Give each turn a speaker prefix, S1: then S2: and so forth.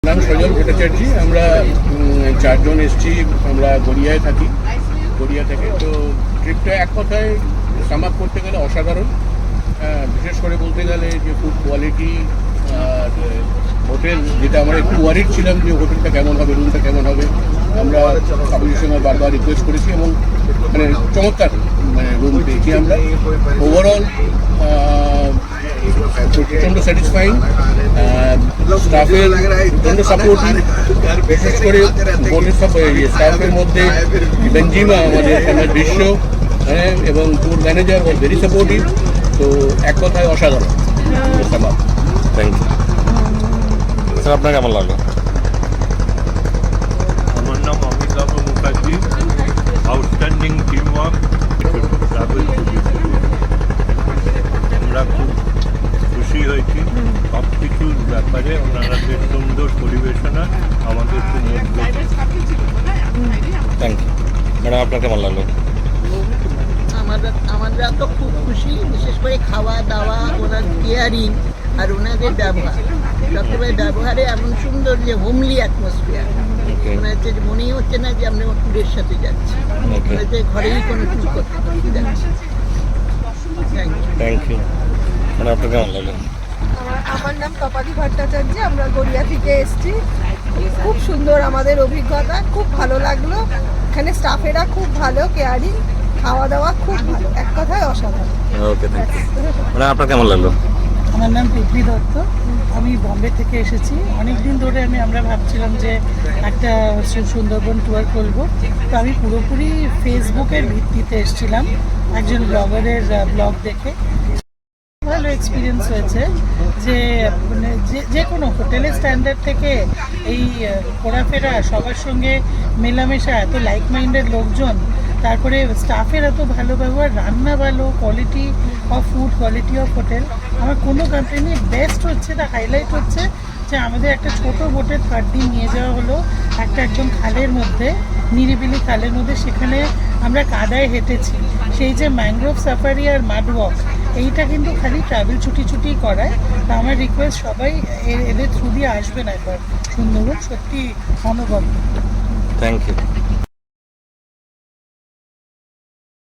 S1: নাম সজল ভট্টাচার্য। আমরা 4 জন এসছি, আমরা গড়িয়ায় থাকি, গড়িয়া থেকে। তো ট্রিপটা এক কথায় সাম আপ করতে গেলে অসাধারণ। বিশেষ করে বলতে গেলে যে ফুড কোয়ালিটি আর হোটেল, যেটা আমরা একটু ওয়ারিড ছিলাম যে হোটেলটা কেমন হবে, রুমটা কেমন হবে, আমরা কাবিলের সঙ্গে বারবার রিকোয়েস্ট করেছি এবং মানে চমৎকার মানে রুম পেয়েছি আমরা। ওভারঅল প্রচণ্ড স্যাটিসফাইং, স্টাফের প্রচণ্ড সাপোর্টিভ। বিশেষ করে বোর্ডের স্টাফের মধ্যে বেঞ্জিমা আমাদের বিশ্ব এবং tour manager was very supportive. তো এক কথায় অসাধারণ।
S2: Thank you sir. আপনার কেমন লাগলো?
S3: আমার নাম Amitabh Mukherjee. Outstanding team work, travel. আমরা খুব খুশি হয়েছি সব কিছুর ব্যাপারে। ওনারা যে সুন্দর পরিবেশনা আমাদের খুব মুগ্ধ।
S2: Thank you madam. আপনার কেমন লাগলো?
S4: আমরা তো খুব খুশি, বিশেষ করে খাওয়া দাওয়া, ওনার কেয়ারিং আর ওনাদের ব্যবহার। সবসময় ব্যবহারে এমন সুন্দর যে হোমলি অ্যাটমসফিয়ার। মনে হচ্ছে যে মনেই হচ্ছে না যে আমরা ট্যুরের সাথে যাচ্ছি, মনে হচ্ছে ঘরেই কোনো ট্যুর করতে যাচ্ছি।
S2: Thank you madam. আপনার কেমন লাগলো?
S5: আমার নাম তপাদি ভট্টাচার্য। আমরা গড়িয়া থেকে এসেছি। খুব সুন্দর আমাদের অভিজ্ঞতা, খুব ভালো লাগলো। এখানে স্টাফেরা খুব ভালো, কেয়ারিং, খাওয়া দাওয়া খুব ভালো, এক কথায় অসাধারণ।
S2: ওকে, থ্যাংক ইউ ম্যাডাম। আপনার কেমন লাগলো?
S6: আমার নাম পৃথ্বী দত্ত। আমি বম্বে থেকে এসেছি। অনেক দিন ধরে আমরা ভাবছিলাম যে একটা সুন্দরবন ট্যুর করবো। তো আমি পুরোপুরি ফেসবুকের ভিত্তিতে এসেছিলাম, একজন ব্লগারের ব্লগ দেখে। ভালো এক্সপিরিয়েন্স হয়েছে যে মানে যে কোনো হোটেলের স্ট্যান্ডার্ড থেকে এই ঘোরাফেরা, সবার সঙ্গে মেলামেশা, এত লাইক মাইন্ডেড লোকজন, তারপরে স্টাফের এত ভালো ব্যবহার, রান্না ভালো, quality of food, quality of hotel. আমার কোনো কমপ্লেন। বেস্ট হচ্ছে, দ্য হাইলাইট হচ্ছে যে আমাদের একটা ছোট বোটে 3rd দিন নিয়ে যাওয়া হলো একটা একদম খালের মধ্যে, নিরিবিলি খালের মধ্যে। সেখানে আমরা কাদায় হেঁটেছি। সেই যে ম্যানগ্রোভ সাফারি আর মাড ওয়াক, এইটা কিন্তু খালি ট্রাভেল ছুটি করায়। তা আমার রিকোয়েস্ট, সবাই এদের থ্রু দিয়ে আসবেন একবার সুন্দরবন, সত্যি অনবদ্য।
S2: Thank you.